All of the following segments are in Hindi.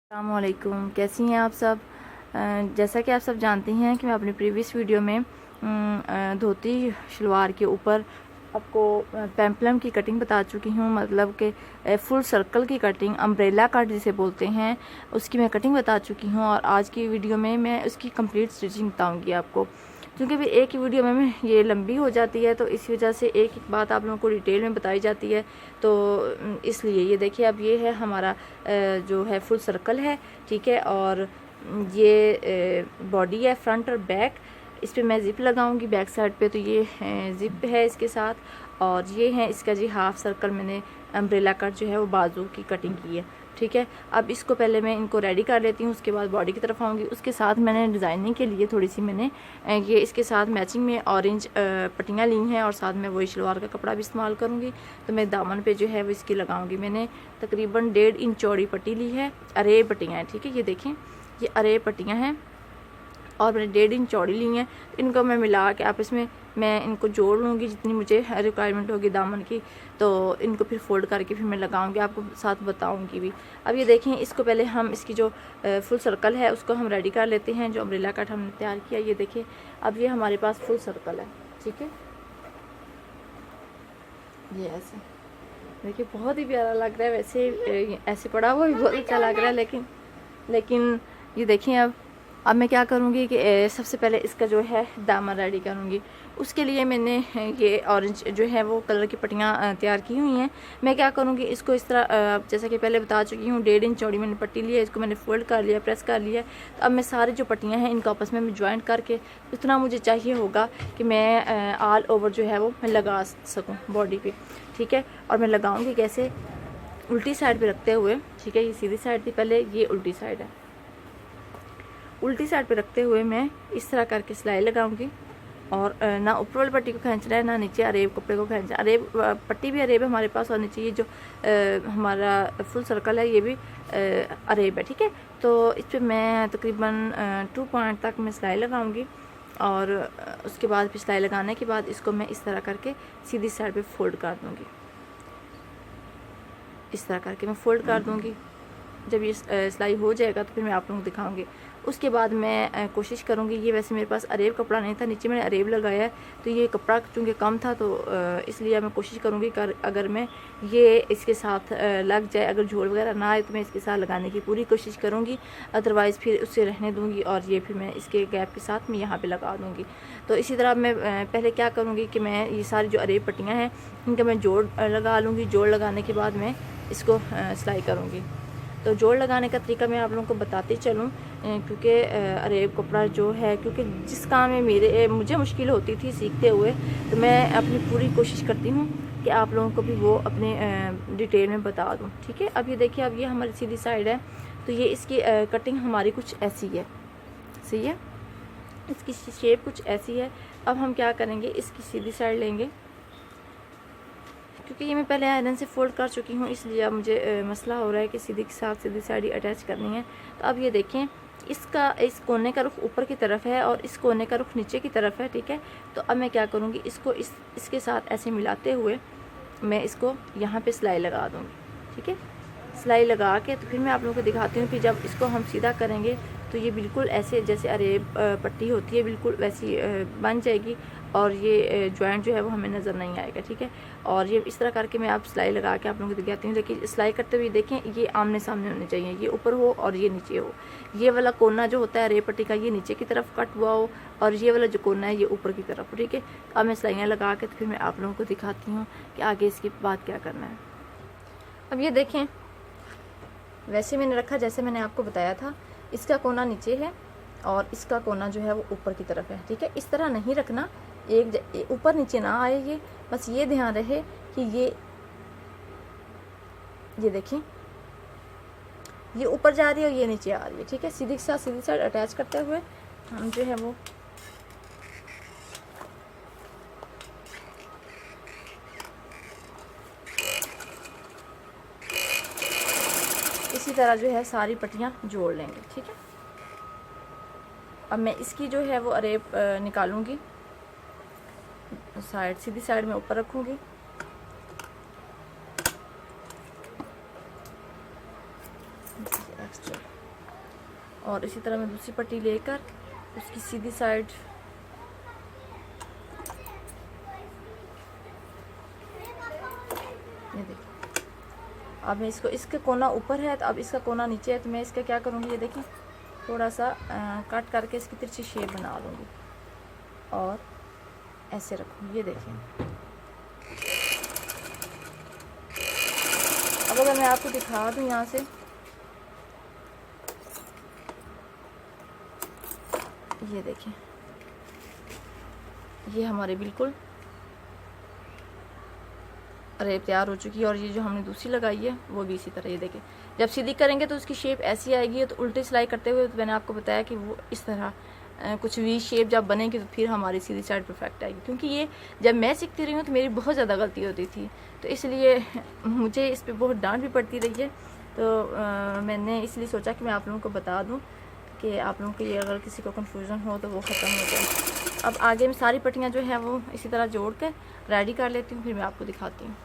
अस्सलामुअलैकुम, कैसी हैं आप सब। जैसा कि आप सब जानती हैं कि मैं अपनी प्रीवियस वीडियो में धोती शलवार के ऊपर आपको पेम्पलम की कटिंग बता चुकी हूँ, मतलब कि फुल सर्कल की कटिंग, अम्ब्रेला कट जिसे बोलते हैं, उसकी मैं कटिंग बता चुकी हूँ। और आज की वीडियो में मैं उसकी कंप्लीट स्टिचिंग बताऊँगी आपको, क्योंकि भी एक ही वीडियो में ये लंबी हो जाती है, तो इस वजह से एक एक बात आप लोगों को डिटेल में बताई जाती है। तो इसलिए ये देखिए, अब ये है हमारा जो है फुल सर्कल है, ठीक है। और ये बॉडी है, फ्रंट और बैक। इस पर मैं ज़िप लगाऊंगी बैक साइड पे, तो ये ज़िप है इसके साथ। और ये है इसका जी हाफ सर्कल, मैंने अम्ब्रेला कट जो है वो बाजू की कटिंग की है, ठीक है। अब इसको पहले मैं इनको रेडी कर लेती हूँ, उसके बाद बॉडी की तरफ आऊँगी। उसके साथ मैंने डिज़ाइनिंग के लिए थोड़ी सी मैंने ये इसके साथ मैचिंग में ऑरेंज पट्टियाँ ली हैं, और साथ में वही शलवार का कपड़ा भी इस्तेमाल करूँगी। तो मैं दामन पे जो है वो इसकी लगाऊँगी। मैंने तकरीबन 1.5 इंच चौड़ी पट्टी ली है, अरे पट्टियाँ हैं, ठीक है। ये देखें, ये अरे पट्टियाँ हैं और मैंने 1.5 इंच चौड़ी ली हैं। इनको मैं मिला के आपस में मैं इनको जोड़ लूँगी जितनी मुझे रिक्वायरमेंट होगी दामन की। तो इनको फिर फोल्ड करके फिर मैं लगाऊंगी, आपको साथ बताऊंगी भी। अब ये देखें, इसको पहले हम इसकी जो फुल सर्कल है उसको हम रेडी कर लेते हैं, जो अम्ब्रेला कट हमने तैयार किया। ये देखिए, अब ये हमारे पास फुल सर्कल है, ठीक है। ये ऐसे देखिए, बहुत ही प्यारा लग रहा है। वैसे ऐसे पड़ा हुआ भी बहुत अच्छा लग रहा है, लेकिन ये देखिए, अब मैं क्या करूँगी कि सबसे पहले इसका जो है दामन रेडी करूँगी। उसके लिए मैंने ये ऑरेंज जो है वो कलर की पट्टियाँ तैयार की हुई हैं। मैं क्या करूँगी, इसको इस तरह जैसा कि पहले बता चुकी हूँ, 1.5 इंच चौड़ी मैंने पट्टी ली है, इसको मैंने फोल्ड कर लिया, प्रेस कर लिया। तो अब मैं सारी जो पट्टियाँ हैं इनको आपस में ज्वाइंट करके इतना मुझे चाहिए होगा कि मैं ऑल ओवर जो है वो मैं लगा सकूँ बॉडी पर, ठीक है। और मैं लगाऊँगी कैसे, उल्टी साइड पर रखते हुए, ठीक है। ये सीधी साइड थी पहले, ये उल्टी साइड है। उल्टी साइड पे रखते हुए मैं इस तरह करके सिलाई लगाऊंगी, और ना ऊपर वाली पट्टी को खींचना है, ना नीचे अरेब कपड़े को खींचना। अरेब पट्टी भी अरेब हमारे पास होनी चाहिए। जो हमारा फुल सर्कल है ये भी अरेब है, ठीक है। तो इस पर मैं तकरीबन 2 पॉइंट तक मैं सिलाई लगाऊंगी, और उसके बाद फिर सिलाई लगाने के बाद इसको मैं इस तरह करके सीधी साइड पे फोल्ड कर दूँगी। इस तरह करके मैं फोल्ड कर दूँगी। जब ये सिलाई हो जाएगा तो फिर मैं आप लोगों को दिखाऊंगी। उसके बाद मैं कोशिश करूँगी, ये वैसे मेरे पास अरेब कपड़ा नहीं था, नीचे मैंने अरेब लगाया है, तो ये कपड़ा चूँकि कम था, तो इसलिए मैं कोशिश करूँगी कि अगर मैं ये इसके साथ लग जाए, अगर झोल वगैरह ना आए तो मैं इसके साथ लगाने की पूरी कोशिश करूँगी। अदरवाइज़ फिर उससे रहने दूँगी, और ये फिर मैं इसके गैप के साथ मैं यहाँ पर लगा दूँगी। तो इसी तरह मैं पहले क्या करूँगी कि मैं ये सारी जो अरेब पट्टियाँ हैं इनका मैं जोड़ लगा लूँगी। जोड़ लगाने के बाद मैं इसको सिलाई करूँगी। तो जोड़ लगाने का तरीका मैं आप लोगों को बताती चलूँ, क्योंकि अरेब कपड़ा जो है, क्योंकि जिस काम में मुझे मुश्किल होती थी सीखते हुए, तो मैं अपनी पूरी कोशिश करती हूँ कि आप लोगों को भी वो अपने डिटेल में बता दूँ, ठीक है। अब ये देखिए, अब ये हमारी सीधी साइड है, तो ये इसकी कटिंग हमारी कुछ ऐसी है, सही है। इसकी शेप कुछ ऐसी है। अब हम क्या करेंगे, इसकी सीधी साइड लेंगे, क्योंकि ये मैं पहले आयरन से फोल्ड कर चुकी हूँ, इसलिए अब मुझे मसला हो रहा है कि सीधी के साथ सीधी साइड ही अटैच करनी है। तो अब ये देखें, इस कोने का रुख ऊपर की तरफ है और इस कोने का रुख नीचे की तरफ है, ठीक है। तो अब मैं क्या करूँगी, इसको इसके साथ ऐसे मिलाते हुए मैं इसको यहाँ पे सिलाई लगा दूँगी, ठीक है। सिलाई लगा के तो फिर मैं आप लोगों को दिखाती हूँ कि जब इसको हम सीधा करेंगे तो ये बिल्कुल ऐसे जैसे अरेब पट्टी होती है, बिल्कुल वैसी बन जाएगी, और ये जॉइंट जो है वो हमें नज़र नहीं आएगा, ठीक है। और ये इस तरह करके मैं आप सिलाई लगा के आप लोगों को दिखाती हूँ। लेकिन सिलाई करते हुए देखें, ये आमने सामने होने चाहिए, ये ऊपर हो और ये नीचे हो। ये वाला कोना जो होता है अरेब पट्टी का, ये नीचे की तरफ कट हुआ हो, और ये वाला जो कोना है ये ऊपर की तरफ हो, ठीक है। अब मैं सिलाइयाँ लगा के तो फिर मैं आप लोगों को दिखाती हूँ कि आगे इसकी बात क्या करना है। अब ये देखें, वैसे मैंने रखा जैसे मैंने आपको बताया था। इसका कोना नीचे है और इसका कोना जो है वो ऊपर की तरफ है, ठीक है। इस तरह नहीं रखना, एक ऊपर नीचे ना आए, ये बस ये ध्यान रहे कि ये देखें, ये ऊपर जा रही है और ये नीचे आ रही है, ठीक है। सीधी के साथ सीधी साइड अटैच करते हुए हम जो है वो इसी तरह जो है सारी पट्टियाँ जोड़ लेंगे, ठीक है। अब मैं इसकी जो है वो अरेब निकालूंगी, साइड सीधी साइड में ऊपर रखूंगी, एक्स्ट्रा और इसी तरह मैं दूसरी पट्टी लेकर उसकी सीधी साइड ये देखिए। अब मैं इसको, इसका कोना ऊपर है तो अब इसका कोना नीचे है, तो मैं इसका क्या करूँगी, ये देखिए थोड़ा सा कट करके इसकी तिरछी शेप बना लूँगी और ऐसे रखूँगी। ये देखिए। अब अगर मैं आपको दिखा दूँ यहाँ से, ये देखिए ये हमारे बिल्कुल अरे तैयार हो चुकी है। और ये जो हमने दूसरी लगाई है वो भी इसी तरह, ये देखिए जब सीधी करेंगे तो उसकी शेप ऐसी आएगी। तो उल्टी सिलाई करते हुए तो मैंने आपको बताया कि वो इस तरह कुछ वी शेप जब बनेगी तो फिर हमारी सीधी साइड परफेक्ट आएगी। क्योंकि ये जब मैं सीखती रही हूँ तो मेरी बहुत ज़्यादा गलती होती थी, तो इसलिए मुझे इस पर बहुत डांट भी पड़ती रही है। तो मैंने इसलिए सोचा कि मैं आप लोगों को बता दूँ कि आप लोगों को ये अगर किसी को कन्फ्यूज़न हो तो वो ख़त्म हो जाए। अब आगे में सारी पट्टियाँ जो है वो इसी तरह जोड़ कर रेडी कर लेती हूँ, फिर मैं आपको दिखाती हूँ।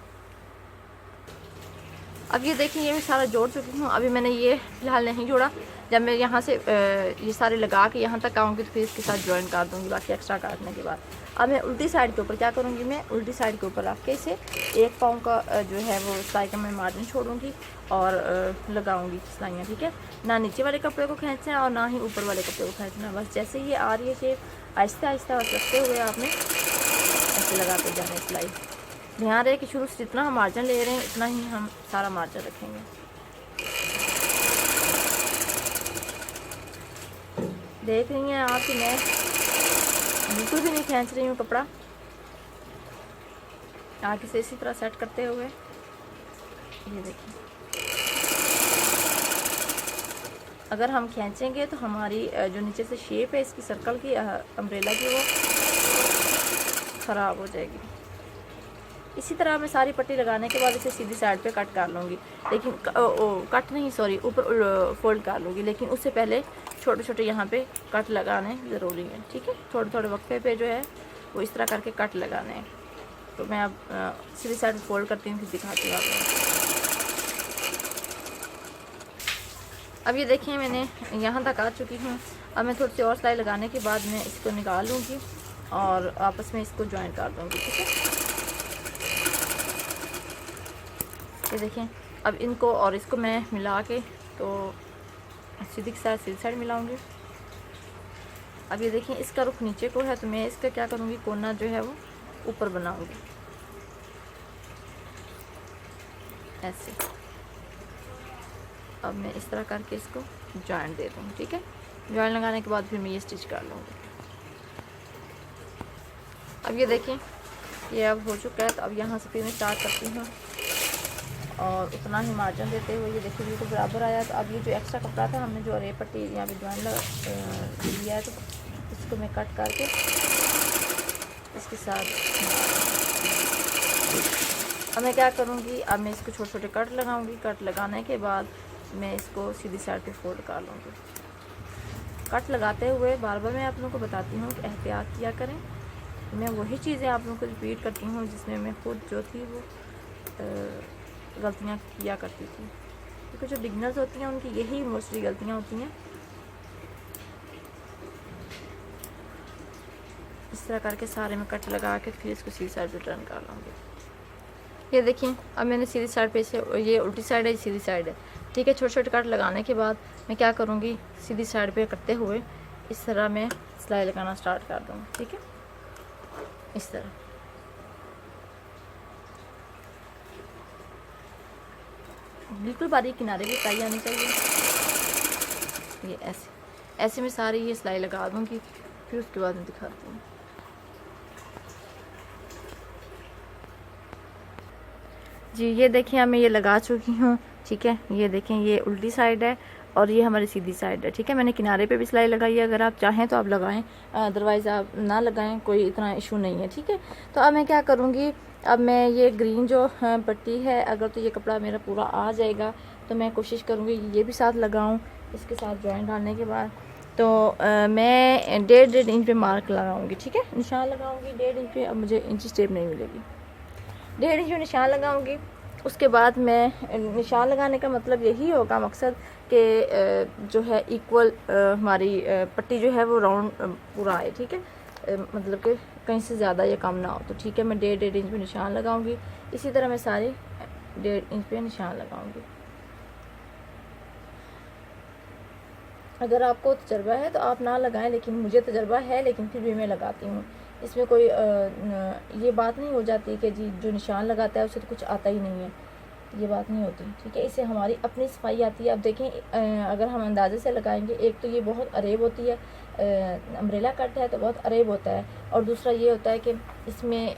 अब ये देखिए ये मैं सारा जोड़ चुकी हूँ। अभी मैंने ये फ़िलहाल नहीं जोड़ा, जब मैं यहाँ से ये सारे लगा के यहाँ तक आऊँगी तो फिर इसके साथ ज्वाइन कर दूँगी बाकी एक्स्ट्रा काटने के बाद। अब मैं उल्टी साइड के ऊपर क्या करूँगी, मैं उल्टी साइड के ऊपर रख के इसे 1 पाँव का जो है वो सिलाई का मैं मार्जिन छोड़ूंगी और लगाऊंगी सिलाइयाँ। ठीक है, ना नीचे वाले कपड़े को खींचना है और ना ही ऊपर वाले कपड़े को खींचना है। बस जैसे ये आ रही है शेप आहिस्ता आहिस्ता रखते हुए आपने ऐसे लगाते जाना है सिलाई। ध्यान रहे कि शुरू से जितना हम मार्जिन ले रहे हैं इतना ही हम सारा मार्जिन रखेंगे। देख रही हैं आप कि मैं बिल्कुल भी नहीं खींच रही हूँ कपड़ा, आगे से इसी तरह सेट करते हुए। ये देखिए अगर हम खींचेंगे तो हमारी जो नीचे से शेप है इसकी सर्कल की अम्ब्रेला की वो ख़राब हो जाएगी। इसी तरह मैं सारी पट्टी लगाने के बाद इसे सीधी साइड पे कट कर लूँगी, लेकिन कट नहीं सॉरी ऊपर फोल्ड कर लूँगी, लेकिन उससे पहले छोटे छोटे यहाँ पे कट लगाने ज़रूरी है। ठीक है, थोड़े थोड़े वक्फे पे जो है वो इस तरह करके कट लगाने हैं। तो मैं अब सीधी साइड फोल्ड करती हूँ, फिर दिखाती हूँ आपको। अब ये देखिए मैंने यहाँ तक आ चुकी हूँ। अब मैं थोड़ी सी और सिलाई लगाने के बाद मैं इसको निकाल लूँगी और आपस में इसको ज्वाइन कर दूँगी। ठीक है, ये देखें अब इनको और इसको मैं मिला के तो सीधी साइड मिलाऊंगी। अब ये देखें इसका रुख नीचे को है तो मैं इसका क्या करूँगी, कोना जो है वो ऊपर बनाऊंगी ऐसे। अब मैं इस तरह करके इसको जॉइंट दे दूँगी। ठीक है, जॉइंट लगाने के बाद फिर मैं ये स्टिच कर लूँगी। अब ये देखें ये अब हो चुका है, तो अब यहाँ से फिर मैं स्टार्ट करती हूँ और उतना ही मार्जिन देते हुए। ये देखिए बिल्कुल बराबर आया। तो अब ये जो एक्स्ट्रा कपड़ा था हमने जो अरे पट्टी यहाँ पे ज्वाइन लिया है तो इसको मैं कट करके इसके साथ अब मैं क्या करूँगी, अब मैं इसको छोटे छोटे कट लगाऊंगी। कट लगाने के बाद मैं इसको सीधी साइड पे फोल्ड कर लूँगी। कट लगाते हुए बार बार मैं आप लोगों को बताती हूँ कि एहतियात किया करें। मैं वही चीज़ें आप लोगों को रिपीट करती हूँ जिसमें मैं खुद जो थी वो गलतियाँ किया करती थी, क्योंकि जो बिगनर्स होती हैं उनकी यही मोस्टली गलतियाँ होती हैं। इस तरह करके सारे में कट लगा के फिर इसको सीधी साइड पे टर्न कर लूँगी। ये देखिए अब मैंने सीधी साइड पे से, ये उल्टी साइड है, सीधी साइड है। ठीक है, छोटे छोटे कट लगाने के बाद मैं क्या करूँगी, सीधी साइड पे करते हुए इस तरह मैं सिलाई लगाना स्टार्ट कर दूँगी। ठीक है, इस तरह बिल्कुल बारीक किनारे की सिलाई आनी चाहिए। ये ऐसे मैं सारी ये सिलाई लगा दूँगी, फिर उसके बाद मैं दिखाती हूँ। जी ये देखिए अब मैं ये लगा चुकी हूँ। ठीक है, ये देखें ये उल्टी साइड है और ये हमारी सीधी साइड है। ठीक है, मैंने किनारे पे भी सिलाई लगाई है, अगर आप चाहें तो आप लगाएं, अदरवाइज़ आप ना लगाएं, कोई इतना इशू नहीं है। ठीक है, तो अब मैं क्या करूँगी, अब मैं ये ग्रीन जो पट्टी है, अगर तो ये कपड़ा मेरा पूरा आ जाएगा तो मैं कोशिश करूँगी ये भी साथ लगाऊँ। इसके साथ जॉइंट डालने के बाद तो मैं 1.5 इंच पे मार्क लगाऊँगी। ठीक है, निशान लगाऊँगी 1.5 इंच पे। अब मुझे इंची स्टेप नहीं मिलेगी, 1.5 इंच में निशान लगाऊंगी। उसके बाद मैं निशान लगाने का मतलब यही होगा, मकसद के जो है इक्वल हमारी पट्टी जो है वो राउंड पूरा आए, ठीक है। मतलब कि कहीं से ज़्यादा या कम ना हो। तो ठीक है, मैं 1.5 इंच पे निशान लगाऊंगी। इसी तरह मैं सारे 1.5 इंच पे निशान लगाऊंगी। अगर आपको तजर्बा है तो आप ना लगाएं, लेकिन मुझे तजर्बा है, लेकिन फिर भी मैं लगाती हूँ। इसमें कोई ये बात नहीं हो जाती कि जी जो निशान लगाता है उसे तो कुछ आता ही नहीं है, ये बात नहीं होती, ठीक है। इससे हमारी अपनी सफाई आती है। अब देखें, अगर हम अंदाजे से लगाएंगे, एक तो ये बहुत अरेब होती है, अम्ब्रेला कट है तो बहुत अरेब होता है, और दूसरा ये होता है कि इसमें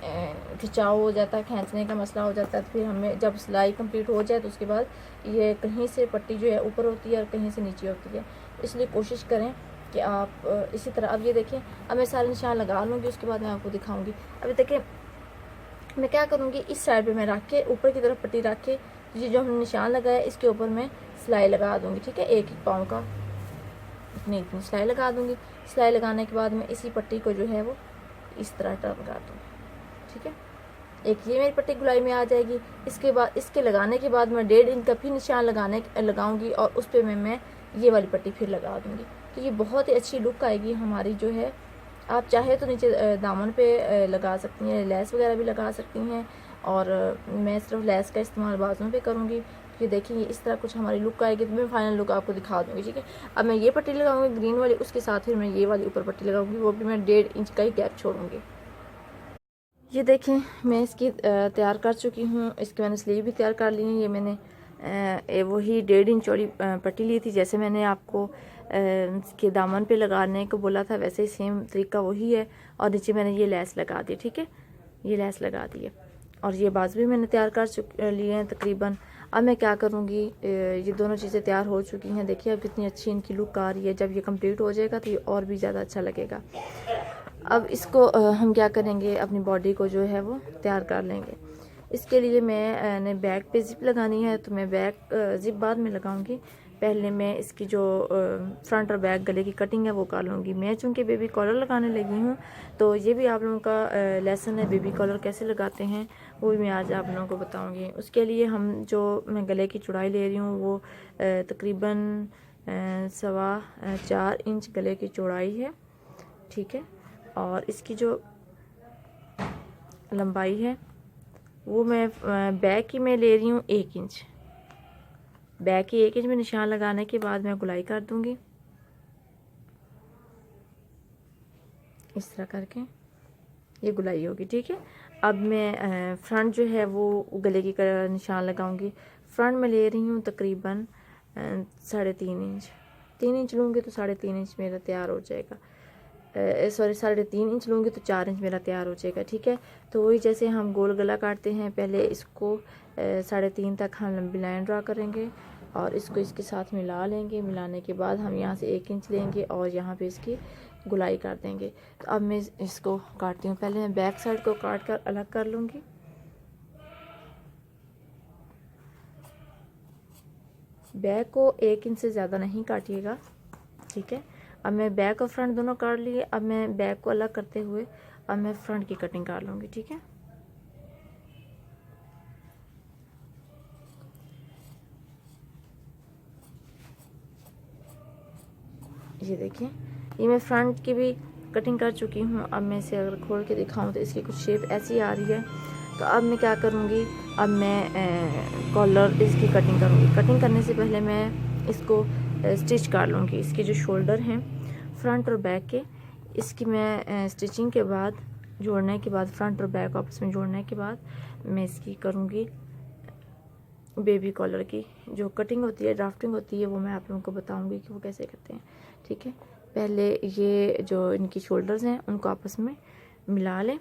खिंचाव हो जाता है, खींचने का मसला हो जाता है। तो फिर हमें जब सिलाई कंप्लीट हो जाए तो उसके बाद ये कहीं से पट्टी जो है ऊपर होती है और कहीं से नीचे होती है। इसलिए कोशिश करें कि आप इसी तरह। अब ये देखें, अब मैं सारे निशान लगा लूँगी, उसके बाद मैं आपको दिखाऊँगी। अभी देखें मैं क्या करूँगी, इस साइड पे मैं रख के ऊपर की तरफ पट्टी रख के ये जो हमने निशान लगाया इसके ऊपर मैं सिलाई लगा दूँगी, ठीक है। एक पाँव का इतनी सिलाई लगा दूँगी। सिलाई लगाने के बाद मैं इसी पट्टी को जो है वो इस तरह टर्न कर दूँगी, ठीक है। एक ये मेरी पट्टी गुलाई में आ जाएगी। इसके बाद इसके लगाने के बाद मैं 1.5 इंच का फिर निशान लगाऊंगी और उस पर मैं ये वाली पट्टी फिर लगा दूँगी। तो ये बहुत ही अच्छी लुक आएगी हमारी जो है। आप चाहे तो नीचे दामन पे लगा सकती हैं, लेस वगैरह भी लगा सकती हैं, और मैं सिर्फ लेस का इस्तेमाल बाजुओं पे करूँगी। ये देखिए इस तरह कुछ हमारी लुक आएगी। तो मैं फाइनल लुक आपको दिखा दूँगी, ठीक है। अब मैं ये पट्टी लगाऊंगी ग्रीन वाली, उसके साथ फिर मैं ये वाली ऊपर पट्टी लगाऊंगी, वो भी मैं 1.5 इंच का ही गैप छोड़ूंगी। ये देखें मैं इसकी तैयार कर चुकी हूँ। इसकी मैंने स्लीव भी तैयार कर ली है। ये मैंने वही 1.5 इंच चौड़ी पट्टी ली थी, जैसे मैंने आपको इसके दामन पे लगाने को बोला था, वैसे ही सेम तरीका वही है। और नीचे मैंने ये लेस लगा दी, ठीक है, ये लेस लगा दी है। और ये बाजू भी मैंने तैयार कर लिए हैं तकरीबन। अब मैं क्या करूँगी, ये दोनों चीज़ें तैयार हो चुकी हैं। देखिए अब कितनी अच्छी इनकी लुक आ रही है। जब ये कंप्लीट हो जाएगा तो ये और भी ज़्यादा अच्छा लगेगा। अब इसको हम क्या करेंगे, अपनी बॉडी को जो है वो तैयार कर लेंगे। इसके लिए मैंने बैक पे जिप लगानी है, तो मैं बैक जिप बाद में लगाऊंगी। पहले मैं इसकी जो फ्रंट और बैक गले की कटिंग है वो कर लूँगी। मैं चूँकि बेबी कॉलर लगाने लगी हूँ, तो ये भी आप लोगों का लेसन है, बेबी कॉलर कैसे लगाते हैं वो भी मैं आज आप लोगों को बताऊँगी। उसके लिए हम जो मैं गले की चौड़ाई ले रही हूँ वो तकरीबन 4.25 इंच गले की चौड़ाई है, ठीक है। और इसकी जो लंबाई है वो मैं बैक की मैं ले रही हूँ 1 इंच। बैक की 1 इंच में निशान लगाने के बाद मैं गुलाई कर दूंगी इस तरह करके, ये गुलाई होगी, ठीक है। अब मैं फ्रंट जो है वो गले की निशान लगाऊंगी। फ्रंट में ले रही हूँ तकरीबन 3.5 इंच। 3 इंच लूँगी तो 3.5 इंच मेरा तैयार हो जाएगा। सॉरी 3.5 इंच लूँगी तो 4 इंच मेरा तैयार हो जाएगा, ठीक है। तो वही जैसे हम गोल गला काटते हैं, पहले इसको 3.5 तक हम लंबी लाइन ड्रा करेंगे और इसको इसके साथ मिला लेंगे। मिलाने के बाद हम यहाँ से 1 इंच लेंगे और यहाँ पे इसकी गुलाई कर देंगे। तो अब मैं इसको काटती हूँ। पहले मैं बैक साइड को काट कर अलग कर लूँगी। बैक को 1 इंच से ज़्यादा नहीं काटिएगा, ठीक है। अब मैं बैक और फ्रंट दोनों काट लिए। अब मैं बैक को अलग करते हुए अब मैं फ्रंट की कटिंग कर लूँगी, ठीक है। ये देखिए ये मैं फ्रंट की भी कटिंग कर चुकी हूँ। अब मैं इसे अगर खोल के दिखाऊँ तो इसकी कुछ शेप ऐसी आ रही है। तो अब मैं क्या करूँगी, अब मैं कॉलर इसकी कटिंग करूँगी। कटिंग करने से पहले मैं इसको स्टिच कर लूँगी। इसके जो शोल्डर हैं फ्रंट और बैक के, इसकी मैं स्टिचिंग के बाद, जोड़ने के बाद, फ्रंट और बैक आपस में जोड़ने के बाद मैं इसकी करूँगी बेबी कॉलर की जो कटिंग होती है, ड्राफ्टिंग होती है, वो मैं आप लोगों को बताऊँगी कि वो कैसे करते हैं, ठीक है। पहले ये जो इनकी शोल्डर्स हैं उनको आपस में मिला लें।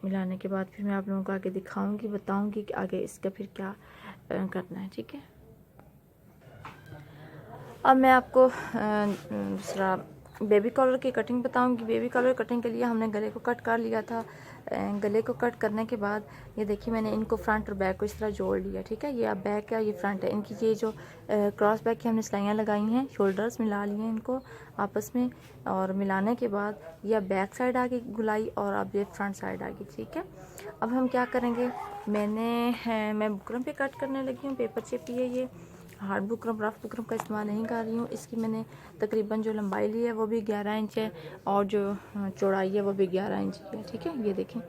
मिलाने के बाद फिर मैं आप लोगों को आगे दिखाऊंगी, बताऊंगी कि आगे इसका फिर क्या करना है, ठीक है। अब मैं आपको दूसरा बेबी कॉलर की कटिंग बताऊंगी। बेबी कॉलर कटिंग के लिए हमने गले को कट कर लिया था। गले को कट करने के बाद ये देखिए मैंने इनको फ्रंट और बैक को इस तरह जोड़ लिया, ठीक है। ये अब बैक है, ये फ्रंट है। इनकी ये जो क्रॉस बैक की हमने सिलाइयाँ लगाई हैं, शोल्डर्स मिला लिए हैं इनको आपस में, और मिलाने के बाद ये बैक साइड आ गई गुलाई और अब ये फ्रंट साइड आ गई, ठीक है। अब हम क्या करेंगे, मैं बुकरम पे कट करने लगी हूँ। पेपर चिप ये हार्ड बुकरम, रफ बुकरम का इस्तेमाल नहीं कर रही हूँ। इसकी मैंने तकरीबन जो लंबाई ली है वो भी 11 इंच है और जो चौड़ाई है वो भी 11 इंच की है। ठीक है, ये देखें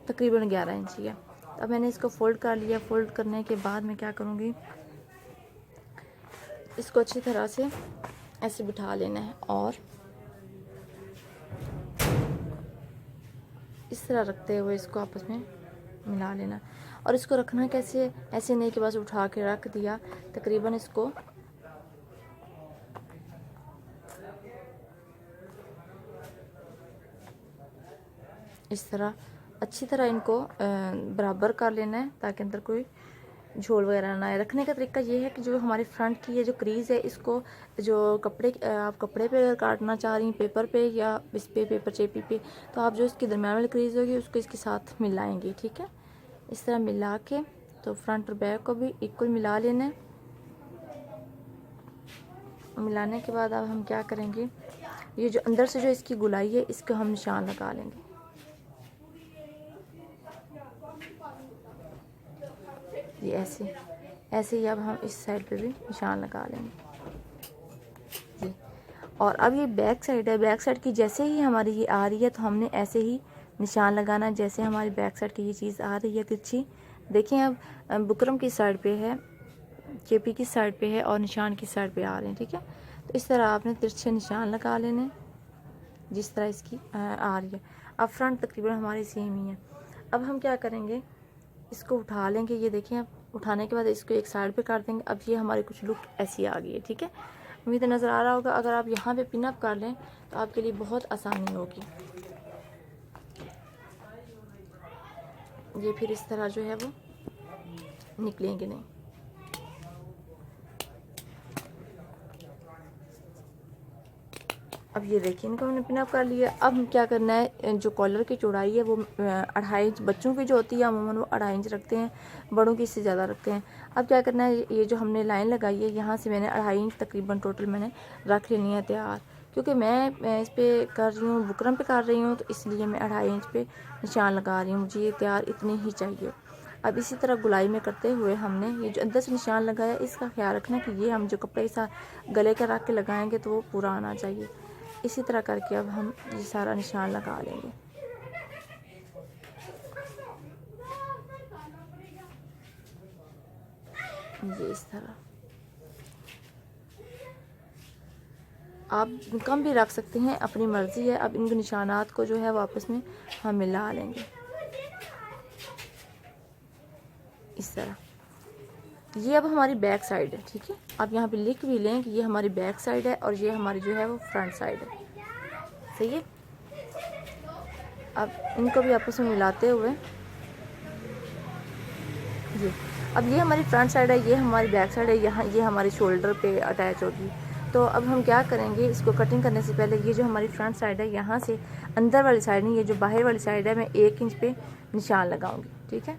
तकरीबन 11 इंच की है। अब मैंने इसको फ़ोल्ड कर लिया। फ़ोल्ड करने के बाद मैं क्या करूँगी, इसको अच्छी तरह से ऐसे बिठा लेना है और इस तरह रखते हुए इसको आपस में मिला लेना। और इसको रखना कैसे, ऐसे नहीं कि बस उठा के रख दिया। तकरीबन इसको इस तरह अच्छी तरह इनको बराबर कर लेना है ताकि अंदर कोई झोल वगैरह ना आए। रखने का तरीका ये है कि जो हमारे फ्रंट की ये जो क्रीज़ है, इसको जो कपड़े आप कपड़े पे अगर काटना चाह रही हैं, पेपर पे या इस पे पेपर चेपी पे, तो आप जो इसकी दरम्यान वाली क्रीज़ होगी उसको इसके साथ मिलाएंगे। ठीक है, इस तरह मिला के तो फ्रंट और बैक को भी इक्वल मिला लेना है। मिलाने के बाद अब हम क्या करेंगे, ये जो अंदर से जो इसकी गुलाई है इसको हम निशान लगा लेंगे। ये ऐसे ऐसे ही अब हम इस साइड पे भी निशान लगा लेंगे जी। और अब ये बैक साइड है, बैक साइड की जैसे ही हमारी ये आ रही है तो हमने ऐसे ही निशान लगाना जैसे हमारी बैक साइड की ये चीज़ आ रही है तिरछी। देखें अब बुकरम की साइड पे है, चेपी की साइड पे है और निशान की साइड पे आ रहे हैं। ठीक है, तो इस तरह आपने तिरछे निशान लगा लेने जिस तरह इसकी आ रही है। अब फ्रंट तकरीबन हमारी सेम ही है। अब हम क्या करेंगे, इसको उठा लेंगे। ये देखें, अब उठाने के बाद इसको एक साइड पे कर देंगे। अब ये हमारी कुछ लुक ऐसी आ गई है। ठीक है, उम्मीद नज़र आ रहा होगा। अगर आप यहाँ पे पिन अप कर लें तो आपके लिए बहुत आसानी होगी। ये फिर इस तरह जो है वो निकलेंगे नहीं। अब ये देखिए इनको हमने पिनअप कर लिया। अब हम क्या करना है, जो कॉलर की चौड़ाई है वो 2.5 इंच बच्चों की जो होती है अमूमन वो 2.5 इंच रखते हैं, बड़ों की इससे ज़्यादा रखते हैं। अब क्या करना है, ये जो हमने लाइन लगाई है यहाँ से मैंने 2.5 इंच तकरीबन टोटल मैंने रख लेनी है तैयार। क्योंकि मैं इस पर कर रही हूँ, बुकरम पे कर रही हूँ, तो इसलिए मैं 2.5 इंच पे निशान लगा रही हूँ। मुझे ये तैयार इतनी ही चाहिए। अब इसी तरह गुलाई में करते हुए हमने ये जो अंदर से निशान लगाया इसका ख्याल रखना कि ये हम जो कपड़े के साथ गले का रख के लगाएंगे तो वो पूरा आना चाहिए। इसी तरह करके अब हम ये सारा निशान लगा लेंगे। ये इस तरह आप कम भी रख सकते हैं, अपनी मर्ज़ी है। अब इन निशानात को जो है वापस में हम मिला लेंगे इस तरह। ये अब हमारी बैक साइड है। ठीक है, आप यहाँ पे लिख भी लें कि ये हमारी बैक साइड है और ये हमारी जो है वो फ्रंट साइड है। सही है, अब इनको भी आपस में मिलाते हुए ये अब ये हमारी फ्रंट साइड है, ये हमारी बैक साइड है, यहाँ ये हमारी शोल्डर पे अटैच होगी। तो अब हम क्या करेंगे, इसको कटिंग करने से पहले ये जो हमारी फ्रंट साइड है यहाँ से अंदर वाली साइड नहीं, ये जो बाहर वाली साइड है मैं 1 इंच पे निशान लगाऊंगी। ठीक है,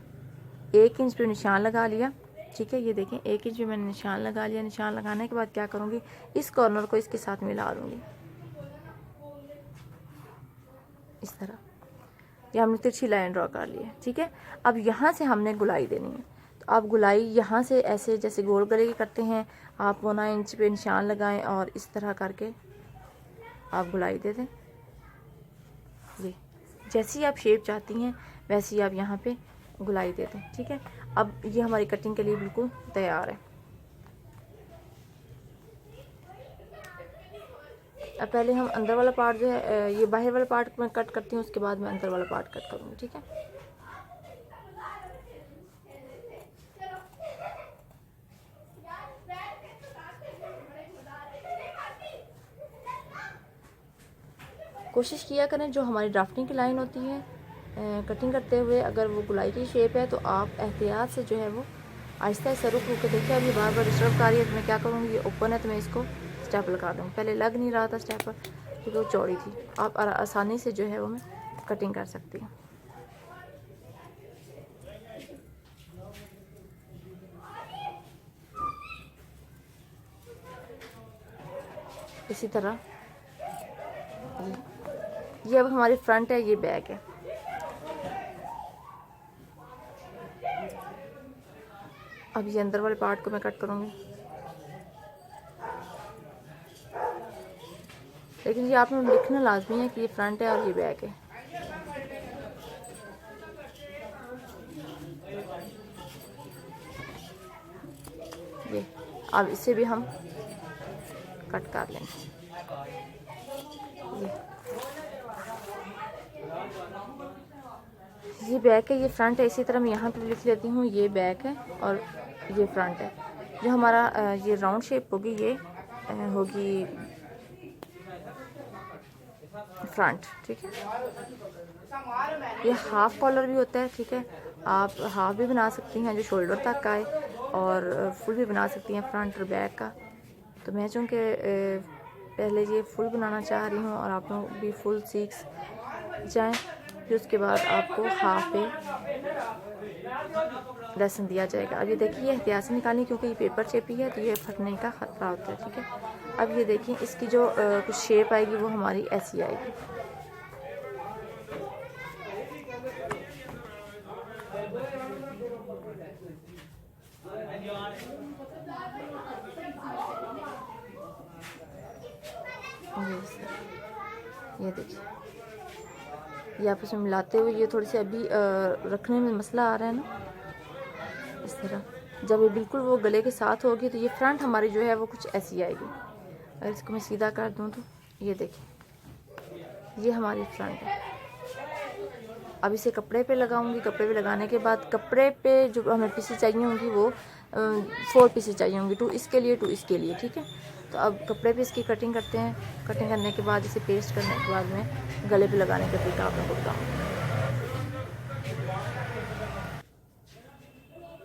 1 इंच पे निशान लगा लिया। ठीक है, ये देखें 1 इंच पे मैंने निशान लगा लिया। निशान लगाने के बाद क्या करूँगी, इस कॉर्नर को इसके साथ मिला दूँगी इस तरह। ये हमने तिरछी लाइन ड्रॉ कर ली है। ठीक है, अब यहाँ से हमने गुलाई देनी है। तो आप गुलाई यहाँ से ऐसे जैसे गोल गले की करते हैं, आप 1.5 इंच पे निशान लगाएं और इस तरह करके आप गुलाई दे दें। ये जैसी आप शेप चाहती हैं वैसी आप यहाँ पे गुलाई दे दें। ठीक है, अब ये हमारी कटिंग के लिए बिल्कुल तैयार है। अब पहले हम अंदर वाला पार्ट जो है, ये बाहर वाला पार्ट मैं कट करती हूँ, उसके बाद मैं अंदर वाला पार्ट कट करूँगी। ठीक है, कोशिश किया करें जो हमारी ड्राफ्टिंग की लाइन होती है कटिंग करते हुए, अगर वो गुलाई की शेप है तो आप एहतियात से जो है वो आहिस्ता आहिस्ता रुक रुक के देखिए। अभी बार बार डिस्टर्ब कर रही है तो मैं क्या करूँगी, ये ओपन है तो मैं इसको स्टेप लगा दूँगी। पहले लग नहीं रहा था स्टेपर क्योंकि वो चौड़ी थी। आप आसानी से जो है वो मैं कटिंग कर सकती हूँ। इसी तरह ये अब हमारी फ्रंट है, ये बैक है। अब ये अंदर वाले पार्ट को मैं कट करूँगी। लेकिन ये आपने लिखना लाजमी है कि ये फ्रंट है और ये बैक है। ये अब इसे भी हम कट कर लेंगे। ये बैक है, ये फ्रंट है। इसी तरह मैं यहाँ पे लिख लेती हूँ, ये बैक है और ये फ्रंट है। जो हमारा ये राउंड शेप होगी, ये होगी फ्रंट, ठीक है। ये हाफ कॉलर भी होता है, ठीक है। आप हाफ भी बना सकती हैं जो शोल्डर तक का है, और फुल भी बना सकती हैं फ्रंट और बैक का। तो मैं चूँकि पहले ये फुल बनाना चाह रही हूँ और आप लोग भी फुल सीख जाएं, फिर उसके बाद आपको हाफ पे लेसन दिया जाएगा। अब ये देखिए एहतियात से निकालें क्योंकि ये पेपर चेपी है तो ये फटने का खतरा होता है, ठीक है। अब ये देखिए इसकी जो कुछ शेप आएगी वो हमारी ऐसी आएगी। ये देखिए, ये आप उसमें मिलाते हुए ये थोड़ी सी अभी रखने में मसला आ रहा है ना, इस तरह। जब ये बिल्कुल वो गले के साथ होगी तो ये फ्रंट हमारी जो है वो कुछ ऐसी आएगी। अगर इसको मैं सीधा कर दूँ तो ये देखिए, ये हमारी फ्रंट है। अब इसे कपड़े पे लगाऊंगी। कपड़े पे लगाने के बाद कपड़े पे जो हमें पीसेस चाहिए होंगी वो 4 पीसेस चाहिए होंगी, 2 इसके लिए 2 इसके लिए, ठीक है। तो अब कपड़े पे इसकी कटिंग करते हैं। कटिंग करने के बाद इसे पेस्ट करने के बाद में गले पे लगाने का तरीका आप लोगों को बताऊँगी।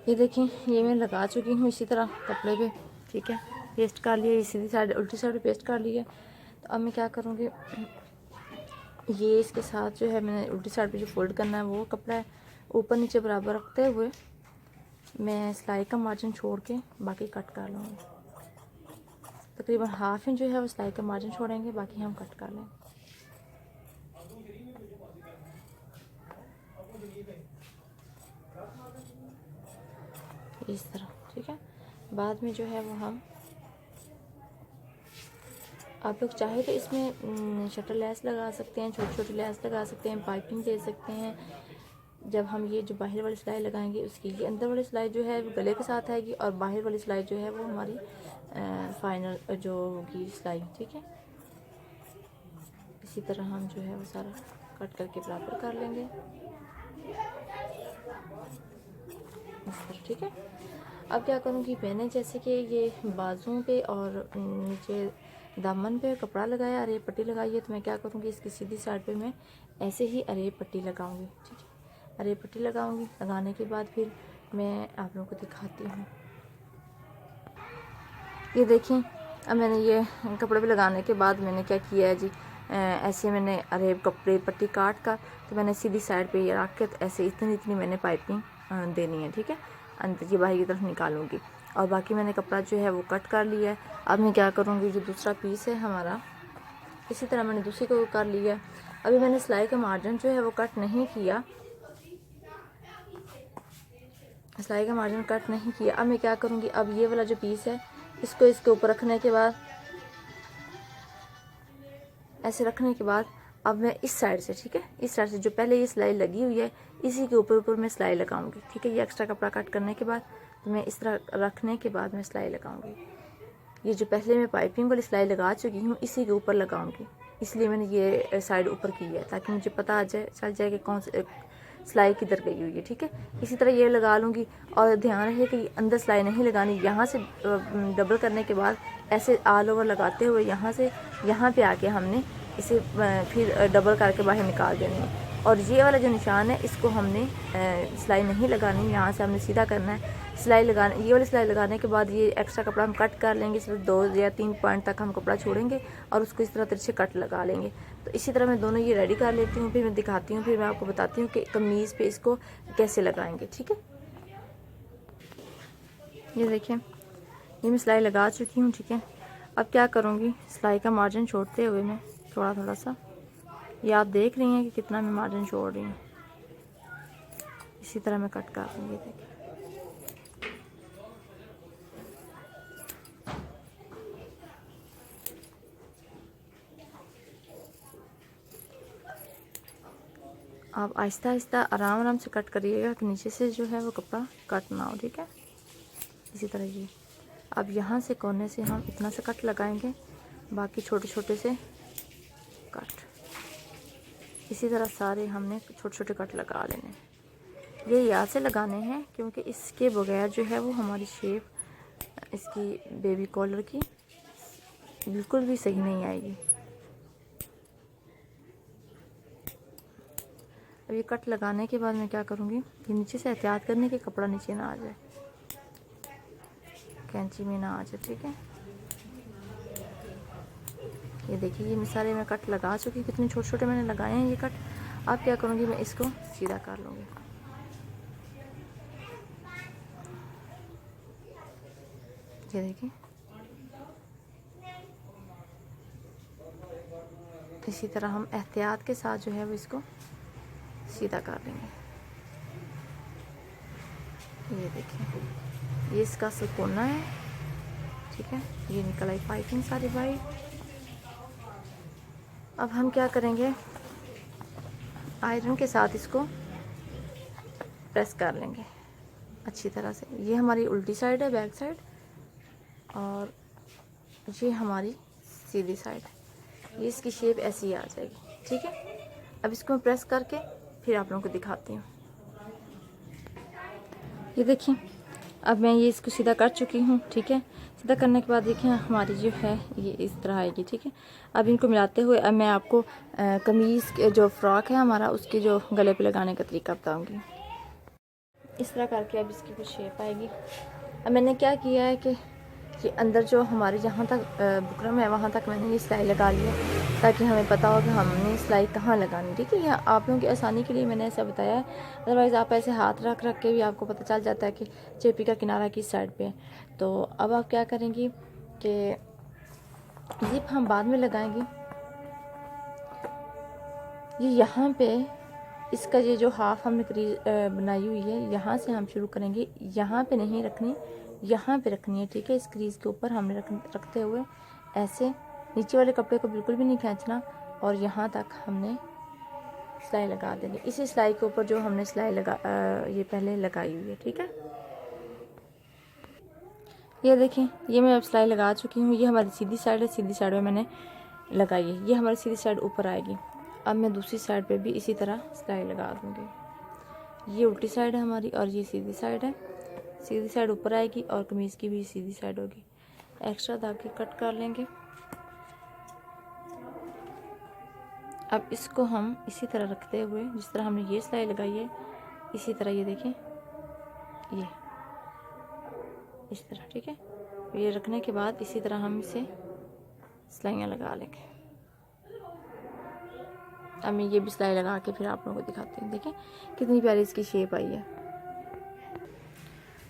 ये देखें, ये मैं लगा चुकी हूँ इसी तरह कपड़े पे, ठीक है। पेस्ट कर लिया, सीधी साइड उल्टी साइड पेस्ट कर लिया। तो अब मैं क्या करूँगी, ये इसके साथ जो है मैंने उल्टी साइड पे जो फोल्ड करना है वो कपड़ा है ऊपर नीचे बराबर रखते हुए मैं सिलाई का मार्जिन छोड़ के बाकी कट कर लूँगी। तकरीबन हाफ इंच जो है वो सिलाई का मार्जिन छोड़ेंगे, बाकी हम कट कर लेंगे। इस तरह, ठीक है। बाद में जो है वो हम, आप लोग चाहे तो इसमें शटर लेस लगा सकते हैं, छोटी छोटी लेस लगा सकते हैं, पाइपिंग दे सकते हैं। जब हम ये जो बाहर वाली सिलाई लगाएंगे उसकी ये अंदर वाली सिलाई जो है वो गले के साथ आएगी और बाहर वाली सिलाई जो है वो हमारी फाइनल जो होगी सिलाई, ठीक है। इसी तरह हम जो है वो सारा कट करके बराबर कर लेंगे, इस तरह, ठीक है। अब क्या करूँगी, मैंने जैसे कि ये बाजुओं पे और नीचे दामन पे कपड़ा लगाया, अरेब पट्टी लगाई है, तो मैं क्या करूँगी इसकी सीधी साइड पे मैं ऐसे ही अरेब पट्टी लगाऊंगी, ठीक है। अरेब पट्टी लगाऊंगी, लगाने के बाद फिर मैं आप लोगों को दिखाती हूँ। ये देखें, अब मैंने ये कपड़े पे लगाने के बाद मैंने क्या किया है जी, ऐसे मैंने अरेब कपड़े पट्टी काट कर तो मैंने सीधी साइड पे ये रख के ऐसे इतनी इतनी मैंने पाइपिंग देनी है, ठीक है। अंदर की बाहर की तरफ निकालूंगी और बाकी मैंने कपड़ा जो है वो कट कर लिया है। अब मैं क्या करूँगी, जो दूसरा पीस है हमारा, इसी तरह मैंने दूसरी को कर लिया है। अभी मैंने सिलाई का मार्जिन जो है वो कट नहीं किया, सिलाई का मार्जिन कट नहीं किया। अब मैं क्या करूँगी, अब ये वाला जो पीस है इसको इसके ऊपर रखने के बाद, ऐसे रखने के बाद अब मैं इस साइड से, ठीक है, इस साइड से जो पहले ये सिलाई लगी हुई है इसी के ऊपर ऊपर मैं सिलाई लगाऊंगी, ठीक है। ये एक्स्ट्रा कपड़ा कट करने के बाद तो मैं इस तरह रखने के बाद मैं सिलाई लगाऊंगी। ये जो पहले मैं पाइपिंग वाली सिलाई लगा चुकी हूँ इसी के ऊपर लगाऊंगी, इसलिए मैंने ये साइड ऊपर की है ताकि मुझे पता आ जाए, चल जाए कि कौन से सिलाई किधर गई हुई है, ठीक है। इसी तरह ये लगा लूँगी और ध्यान रहे कि अंदर सिलाई नहीं लगानी। यहाँ से डबल करने के बाद ऐसे ऑल ओवर लगाते हुए यहाँ से यहाँ पे आके हमने इसे फिर डबल करके बाहर निकाल देनी है। और ये वाला जो निशान है इसको हमने सिलाई नहीं लगानी, यहाँ से हमने सीधा करना है। सिलाई लगाने, ये वाली सिलाई लगाने के बाद ये एक्स्ट्रा कपड़ा हम कट कर लेंगे, सिर्फ 2 या 3 पॉइंट तक हम कपड़ा छोड़ेंगे और उसको इस तरह तिरछे कट लगा लेंगे। तो इसी तरह मैं दोनों ये रेडी कर लेती हूँ, फिर मैं दिखाती हूँ, फिर मैं आपको बताती हूँ कि कमीज़ पे इसको कैसे लगाएंगे, ठीक है। ये देखिए, ये मैं सिलाई लगा चुकी हूँ, ठीक है। अब क्या करूँगी, सिलाई का मार्जिन छोड़ते हुए मैं थोड़ा थोड़ा सा, ये आप देख रही हैं कि कितना मैं मार्जिन छोड़ रही हूँ, इसी तरह मैं कट कर दूँगी। देखिए आप आहिस्ता आहिस्ता आराम आराम से कट करिएगा कि नीचे से जो है वो कपड़ा कट ना हो, ठीक है। इसी तरह ये अब यहाँ से कोने से हम इतना सा कट लगाएंगे, बाकी छोटे छोटे से कट। इसी तरह सारे हमने छोटे छोटे कट लगा लेने। ये याद से लगाने हैं क्योंकि इसके बगैर जो है वो हमारी शेप इसकी बेबी कॉलर की बिल्कुल भी सही नहीं आएगी। अब ये कट लगाने के बाद मैं क्या करूँगी, ये नीचे से एहतियात करने के कपड़ा नीचे ना आ जाए, कैंची में ना आ जाए, ठीक है। ये देखिए ये सारे मैं कट लगा चुकी, कितने छोटे छोटे मैंने लगाए हैं ये कट। अब क्या करूँगी, मैं इसको सीधा कर लूँगी। ये देखिए इसी तरह हम एहतियात के साथ जो है वो इसको सीधा कर लेंगे। ये देखिए ये इसका सुकोना है, ठीक है। ये निकल आई पाइपिंग सारी बाई। अब हम क्या करेंगे, आयरन के साथ इसको प्रेस कर लेंगे अच्छी तरह से। ये हमारी उल्टी साइड है, बैक साइड, और ये हमारी सीधी साइड है। ये इसकी शेप ऐसी आ जाएगी, ठीक है। अब इसको मैं प्रेस करके फिर आप लोगों को दिखाती हूँ। ये देखिए अब मैं ये इसको सीधा कर चुकी हूँ, ठीक है। सीधा करने के बाद देखिए हमारी जो है ये इस तरह आएगी, ठीक है। अब इनको मिलाते हुए अब मैं आपको कमीज़ जो फ्रॉक है हमारा उसके जो गले पे लगाने का तरीका बताऊँगी। इस तरह करके अब इसकी कुछ शेप आएगी। अब मैंने क्या किया है कि ये अंदर जो हमारे जहाँ तक बुकरम है वहाँ तक मैंने ये सिलाई लगा ली है, ताकि हमें पता हो कि हमने सिलाई कहाँ लगानी, ठीक है। यह आप लोगों की आसानी के लिए मैंने ऐसा बताया है, अदरवाइज़ आप ऐसे हाथ रख रख के भी आपको पता चल जाता है कि चेपी का किनारा किस साइड पे है। तो अब आप क्या करेंगी कि जिप हम बाद में लगाएंगे। ये यहाँ पे इसका ये जो हाफ हमने क्रीज बनाई हुई है, यहाँ से हम शुरू करेंगे। यहाँ पे नहीं रखनी, यहाँ पे रखनी है, ठीक है। इस क्रीज के ऊपर हमने रखते हुए ऐसे नीचे वाले कपड़े को बिल्कुल भी नहीं खींचना, और यहाँ तक हमने सिलाई लगा देंगे। इसी सिलाई के ऊपर जो हमने सिलाई ये पहले लगाई हुई है, ठीक है। ये देखिए ये मैं अब सिलाई लगा चुकी हूँ। ये हमारी सीधी साइड है, सीधी साइड में मैंने लगाई है। ये हमारी सीधी साइड ऊपर आएगी। अब मैं दूसरी साइड पे भी इसी तरह सिलाई लगा दूँगी। ये उल्टी साइड है हमारी और ये सीधी साइड है। सीधी साइड ऊपर आएगी और कमीज़ की भी सीधी साइड होगी। एक्स्ट्रा धागे कट कर लेंगे। अब इसको हम इसी तरह रखते हुए, जिस तरह हमने ये सिलाई लगाई है इसी तरह, ये देखें ये इस तरह, ठीक है। ये रखने के बाद इसी तरह हम इसे सिलाइयाँ लगा लेंगे। अब मैं ये भी सिलाई लगा के फिर आप लोगों को दिखाती हूँ। देखें कितनी प्यारी इसकी शेप आई है।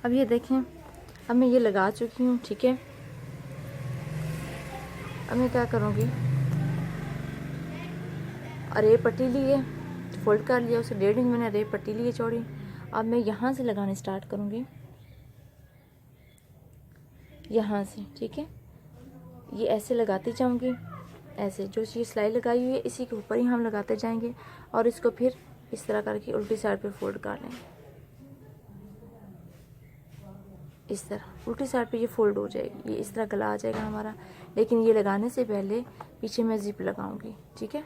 अब ये देखें अब मैं ये लगा चुकी हूँ, ठीक है। अब मैं क्या करूँगी, अरे पट्टी लिए, फोल्ड कर लिया उसे 1.5 इंच मैंने अरे पट्टी लिए चौड़ी। अब मैं यहाँ से लगाने स्टार्ट करूँगी, यहाँ से, ठीक है। ये ऐसे लगाती जाऊँगी, ऐसे जो चीज़ सिलाई लगाई हुई है इसी के ऊपर ही हम लगाते जाएंगे, और इसको फिर इस तरह करके उल्टी साइड पे फोल्ड कर लेंगे। इस तरह उल्टी साइड पे ये फोल्ड हो जाएगी, ये इस तरह गला आ जाएगा हमारा। लेकिन ये लगाने से पहले पीछे मैं जिप लगाऊंगी, ठीक है।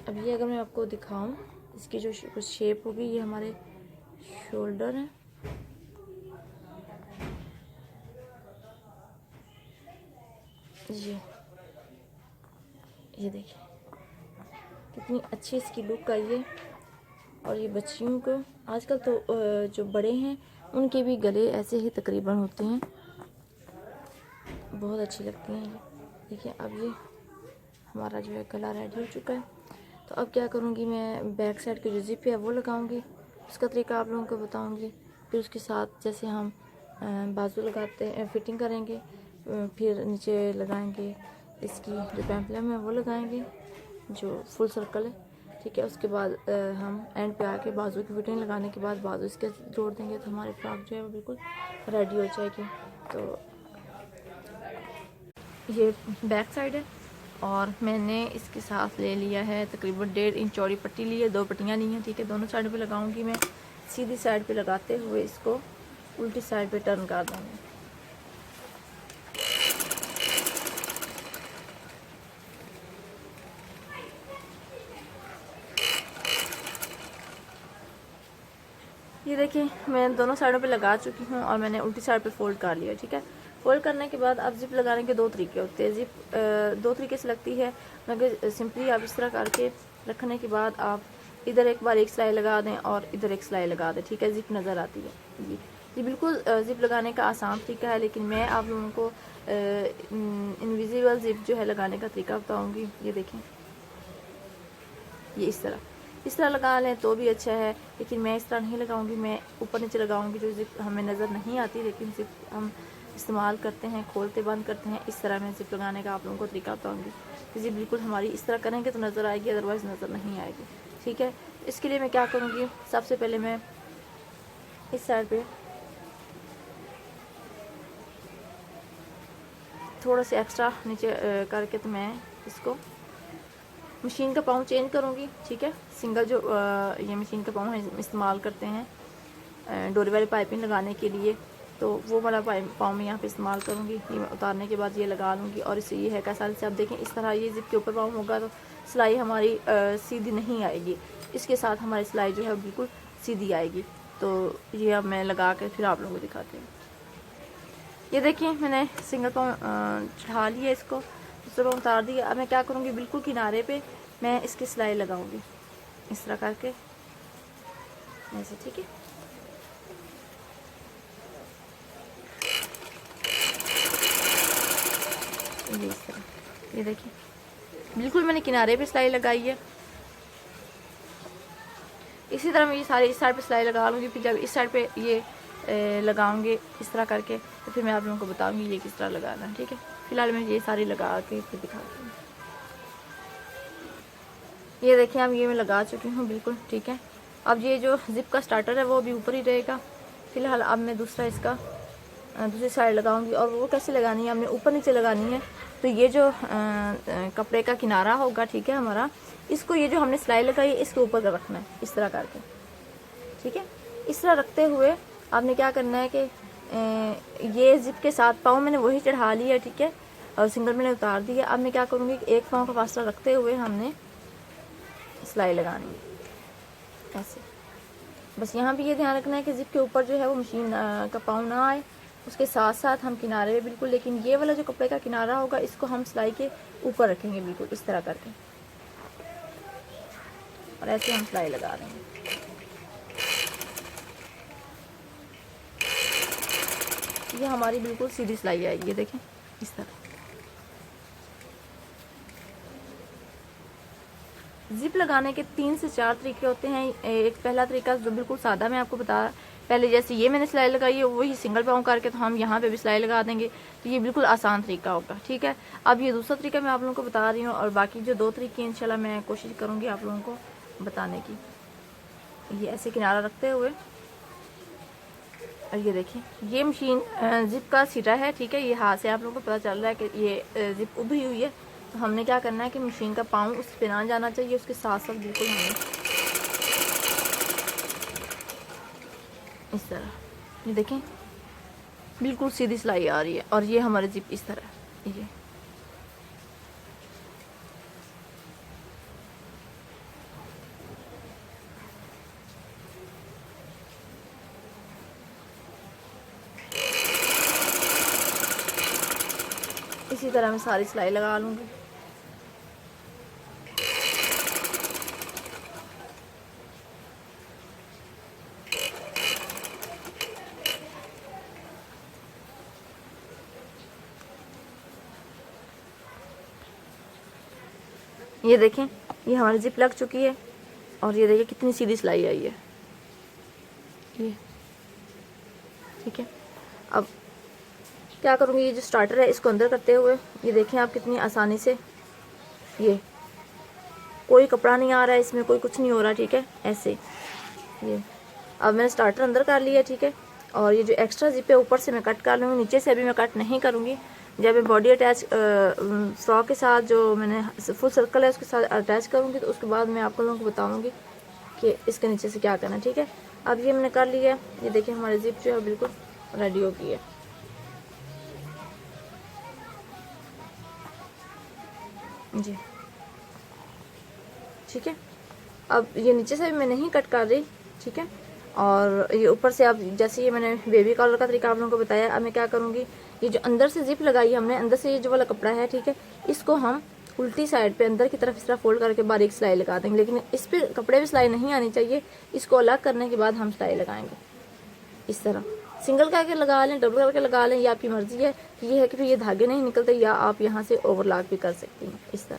अब ये अगर मैं आपको दिखाऊं, इसकी जो कुछ शेप होगी, ये हमारे शोल्डर है, ये देखिए कितनी अच्छी इसकी लुक आई है। और ये बच्चियों को आजकल तो जो बड़े हैं उनके भी गले ऐसे ही तकरीबन होते हैं, बहुत अच्छी लगती हैं ये। देखिए अब ये हमारा जो है गला रेडी हो चुका है। तो अब क्या करूँगी, मैं बैक साइड की जो जिप है वो लगाऊंगी, उसका तरीका आप लोगों को बताऊंगी। फिर उसके साथ जैसे हम बाजू लगाते हैं, फिटिंग करेंगे, फिर नीचे लगाएंगे इसकी जो पेम्पलम है वो लगाएंगे जो फुल सर्कल है, ठीक है। उसके बाद हम एंड पे आके बाजू की फिटिंग लगाने के बाद बाजू इसके जोड़ देंगे, तो हमारी फ्रॉक जो है वो बिल्कुल रेडी हो जाएगी। तो ये बैक साइड है। और मैंने इसके साथ ले लिया है तकरीबन 1.5 इंच चौड़ी पट्टी ली है, 2 पट्टियाँ ली हैं, ठीक है। दोनों साइड पे लगाऊंगी मैं, सीधी साइड पे लगाते हुए इसको उल्टी साइड पे टर्न कर दूँगी। ये देखिए मैं दोनों साइडों पे लगा चुकी हूँ और मैंने उल्टी साइड पे फोल्ड कर लिया, ठीक है। फोल्ड करने के बाद अब जिप लगाने के 2 तरीके होते हैं। जिप 2 तरीके से लगती है, मगर सिंपली आप इस तरह करके रखने के बाद आप इधर एक बार एक सिलाई लगा दें और इधर एक सिलाई लगा दें, ठीक है। जिप नज़र आती है जी। ये बिल्कुल जिप लगाने का आसान तरीका है, लेकिन मैं आप लोगों को इनविजिबल जिप जो है लगाने का तरीका बताऊँगी। ये देखें, ये इस तरह लगा लें तो भी अच्छा है, लेकिन मैं इस तरह नहीं लगाऊंगी। मैं ऊपर नीचे लगाऊंगी, जो जिप हमें नज़र नहीं आती, लेकिन जिप हम इस्तेमाल करते हैं, खोलते बंद करते हैं। इस तरह मैं जिप लगाने का आप लोगों को तरीका बताऊंगी कि जिप बिल्कुल हमारी इस तरह करेंगे तो नज़र आएगी, अदरवाइज़ नज़र नहीं आएगी, ठीक है। इसके लिए मैं क्या करूँगी, सबसे पहले मैं इस साइड पर थोड़ा सा एक्स्ट्रा नीचे करके तो मैं इसको मशीन का पाँव चेंज करूँगी, ठीक है। सिंगल जो ये मशीन का पाँव है इस्तेमाल करते हैं डोरी वाली पाइपिंग लगाने के लिए, तो वो वाला पाँव मैं यहाँ पे इस्तेमाल करूँगी। ये उतारने के बाद ये लगा लूँगी और इसे ये है कैसा से आप देखें, इस तरह ये जिप के ऊपर पाँव होगा तो सिलाई हमारी सीधी नहीं आएगी। इसके साथ हमारी सिलाई जो है बिल्कुल सीधी आएगी। तो ये अब मैं लगा कर फिर आप लोगों को दिखाती हूँ। ये देखिए मैंने सिंगल पाँव चढ़ा लिया, इसको दूसरा उतार दिया। अब मैं क्या करूँगी, बिल्कुल किनारे पे मैं इसकी सिलाई लगाऊंगी इस तरह करके ऐसे, ठीक है। ये इस तरह, ये देखिए बिल्कुल मैंने किनारे पे सिलाई लगाई है। इसी तरह मैं ये सारे इस साइड पे सिलाई लगा लूँगी, फिर जब इस साइड पे ये लगाऊंगी इस तरह करके, तो फिर मैं आप लोगों को बताऊंगी ये किस तरह लगाना है, ठीक है। फिलहाल मैं ये सारी लगा के फिर दिखाती हूँ। ये देखिए अब ये मैं लगा चुकी हूँ बिल्कुल, ठीक है। अब ये जो जिप का स्टार्टर है वो भी ऊपर ही रहेगा। फिलहाल अब मैं दूसरी साइड लगाऊंगी, और वो कैसे लगानी है, हमने ऊपर नीचे लगानी है। तो ये जो कपड़े का किनारा होगा, ठीक है हमारा, इसको ये जो हमने सिलाई लगाई है इसके ऊपर का रखना है इस तरह करके, ठीक है। इस तरह रखते हुए आपने क्या करना है कि ये जिप के साथ पाँव मैंने वही चढ़ा लिया, ठीक है, और सिंगल मैंने उतार दिया। अब मैं क्या करूँगी कि एक पाँव का फासला रखते हुए हमने सिलाई लगानी है ऐसे। बस यहाँ भी ये ध्यान रखना है कि जिप के ऊपर जो है वो मशीन का पाँव ना आए। उसके साथ साथ हम किनारे पे बिल्कुल, लेकिन ये वाला जो कपड़े का किनारा होगा इसको हम सिलाई के ऊपर रखेंगे बिल्कुल इस तरह करके, और ऐसे हम सिलाई लगा देंगे। ये हमारी बिल्कुल सीधी सिलाई आएगी, ये देखें इस तरह। जिप लगाने के 3 से 4 तरीके होते हैं। एक पहला तरीका जो बिल्कुल सादा मैं आपको बता, पहले जैसे ये मैंने सिलाई लगाई है वही सिंगल पाँव करके तो हम यहाँ पे भी सिलाई लगा देंगे, तो ये बिल्कुल आसान तरीका होगा, ठीक है। अब ये दूसरा तरीका मैं आप लोगों को बता रही हूँ, और बाकी जो 2 तरीके इंशाल्लाह मैं कोशिश करूँगी आप लोगों को बताने की। ये ऐसे किनारा रखते हुए, और ये देखिए ये मशीन जिप का सीटा है, ठीक है। ये हाथ से आप लोगों को पता चल रहा है कि ये जिप उभरी हुई है। तो हमने क्या करना है कि मशीन का पाँव उस पे ना जाना चाहिए, उसके साथ साथ बिल्कुल हमें इस तरह, ये देखें बिल्कुल सीधी सिलाई आ रही है, और ये हमारे जिप इस तरह, ये इसी तरह मैं सारी सिलाई लगा लूँगी। ये देखें ये हमारी जिप लग चुकी है, और ये देखिए कितनी सीधी सिलाई आई है, ये ठीक है। अब क्या करूँगी, ये जो स्टार्टर है इसको अंदर करते हुए, ये देखें आप कितनी आसानी से, ये कोई कपड़ा नहीं आ रहा है इसमें, कोई कुछ नहीं हो रहा, ठीक है। ऐसे ये अब मैंने स्टार्टर अंदर कर लिया, ठीक है। और ये जो एक्स्ट्रा जिप है ऊपर से मैं कट कर लूँगी, नीचे से अभी मैं कट नहीं करूँगी। जब मैं बॉडी अटैच फ्रॉक के साथ जो मैंने फुल सर्कल है उसके साथ अटैच करूँगी तो उसके बाद मैं आप लोगों को बताऊँगी कि इसके नीचे से क्या करना है। ठीक है, अब ये मैंने कर लिया है। ये देखिए हमारी जिप जो है बिल्कुल रेडी हो गई है। जी ठीक है, अब ये नीचे से भी मैं नहीं कट कर रही। ठीक है, और ये ऊपर से अब जैसे ये मैंने बेबी कॉलर का तरीका आप लोगों को बताया, अब मैं क्या करूँगी, ये जो अंदर से जिप लगाई है हमने, अंदर से ये जो वाला कपड़ा है, ठीक है, इसको हम उल्टी साइड पे अंदर की तरफ इस तरह फोल्ड करके बारीक सिलाई लगा देंगे। लेकिन इस पे कपड़े पे सिलाई नहीं आनी चाहिए, इसको अलग करने के बाद हम सिलाई लगाएंगे। इस तरह सिंगल करके लगा लें, डबल करके लगा लें, ये आपकी मर्जी है। ये है कि फिर ये धागे नहीं निकलते, या आप यहाँ से ओवरलॉक भी कर सकती हैं इस तरह।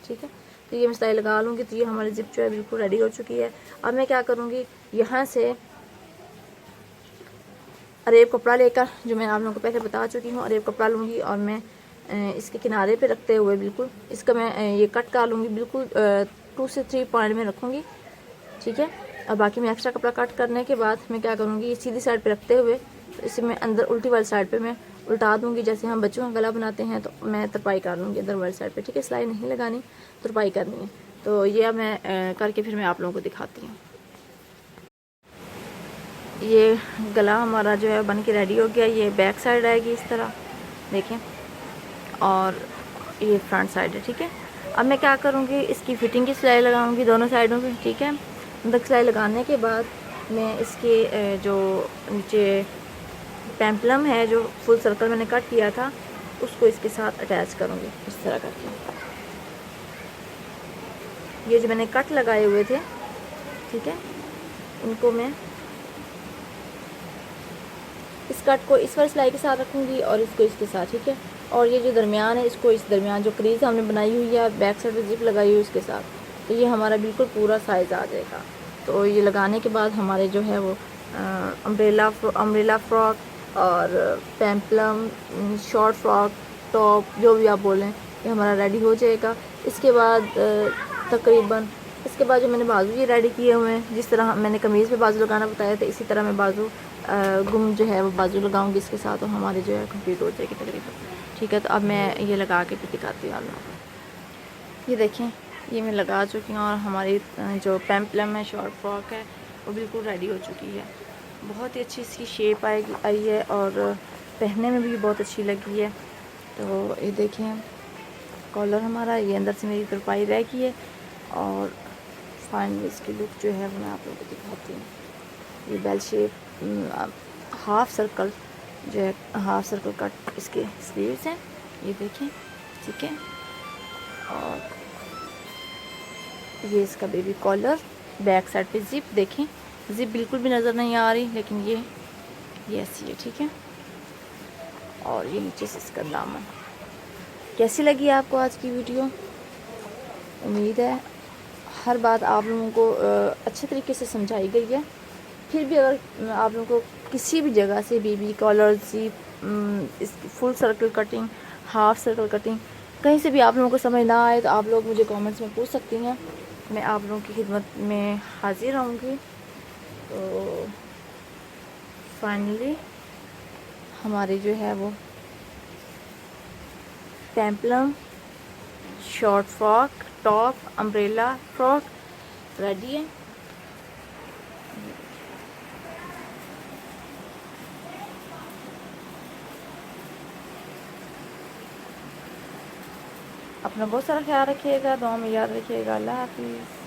ठीक है, तो ये मैं सिलाई लगा लूँगी। तो ये हमारी जिप जो है बिल्कुल रेडी हो चुकी है। अब मैं क्या करूँगी, यहाँ से अरेब कपड़ा लेकर, जो मैं आप लोगों को पहले बता चुकी हूँ, अरेब कपड़ा लूँगी और मैं इसके किनारे पे रखते हुए बिल्कुल इसका मैं ये कट कर लूँगी, बिल्कुल 2 से 3 पॉइंट में रखूँगी। ठीक है, और बाकी मैं एक्स्ट्रा कपड़ा कट करने के बाद मैं क्या करूँगी, ये सीधी साइड पे रखते हुए तो इसे मैं अंदर उल्टी वाली साइड पे मैं उल्टा दूँगी। जैसे हम बच्चों का गला बनाते हैं तो मैं तरपाई कर लूँगी अंदर वाली साइड पे। ठीक है, सिलाई नहीं लगानी, तरपाई करनी है। तो ये अब मैं करके फिर मैं आप लोगों को दिखाती हूँ। ये गला हमारा जो है बन के रेडी हो गया। ये बैक साइड आएगी इस तरह, देखें, और ये फ्रंट साइड है। ठीक है, अब मैं क्या करूँगी, इसकी फिटिंग की सिलाई लगाऊंगी दोनों साइडों पे। ठीक है, अंदर सिलाई लगाने के बाद मैं इसके जो नीचे पेम्पलम है, जो फुल सर्कल मैंने कट किया था, उसको इसके साथ अटैच करूँगी इस तरह करके। ये जो मैंने कट लगाए हुए थे, ठीक है, इनको मैं इस कट को इस वाली सिलाई के साथ रखूँगी और इसको इसके साथ। ठीक है, और ये जो दरमियान है, इसको इस दरमियान जो क्रीज हमने बनाई हुई है बैक साइड पे जिप लगाई हुई है उसके साथ, तो ये हमारा बिल्कुल पूरा साइज़ आ जाएगा। तो ये लगाने के बाद हमारे जो है वो अम्ब्रेला फ्रॉक और पेम्पलम शॉर्ट फ्रॉक टॉप जो भी आप बोलें, ये हमारा रेडी हो जाएगा। इसके बाद तकरीबन इसके बाद जो मैंने बाजू ये रेडी किए हुए हैं, जिस तरह मैंने कमीज़ पे बाजू लगाना बताया था, इसी तरह मैं बाजू गुम जो है वो बाजू लगाऊंगी इसके साथ, और हमारे जो है कंप्लीट हो जाएगी तकरीबन। ठीक है, तो अब मैं ये लगा के भी दिखाती हूँ आप लोगों को। ये देखें, ये मैं लगा चुकी हूँ और हमारी जो पेम्पलम है, शॉर्ट फ्रॉक है, वो बिल्कुल रेडी हो चुकी है। बहुत ही अच्छी इसकी शेप आई है और पहनने में भी बहुत अच्छी लगी है। तो ये देखें, कॉलर हमारा ये अंदर से मेरी तरपाई रह गई है, और फाइनली इसकी लुक जो है वो मैं आप लोगों को दिखाती हूँ। ये बेल शेप हाफ सर्कल जो है, हाफ सर्कल कट इसके स्लीव्स हैं, ये देखें। ठीक है, और ये इसका बेबी कॉलर, बैक साइड पे जिप देखें, जिप बिल्कुल भी नज़र नहीं आ रही, लेकिन ये ऐसी है। ठीक है, और ये नीचे से इसका दामन। कैसी लगी आपको आज की वीडियो? उम्मीद है हर बात आप लोगों को अच्छे तरीके से समझाई गई है। फिर भी अगर आप लोगों को किसी भी जगह से बेबी कॉलर, जिप, इस full circle cutting, half circle cutting, कहीं से भी आप लोगों को समझ ना आए तो आप लोग मुझे कमेंट्स में पूछ सकती हैं, मैं आप लोगों की खिदमत में हाजिर रहूँगी। तो फाइनली हमारी जो है वो peplum short frock top umbrella frock ready है। अपना बहुत सारा ख्याल रखिएगा, दुआ में याद रखिएगा। अल्लाह हाफिज़।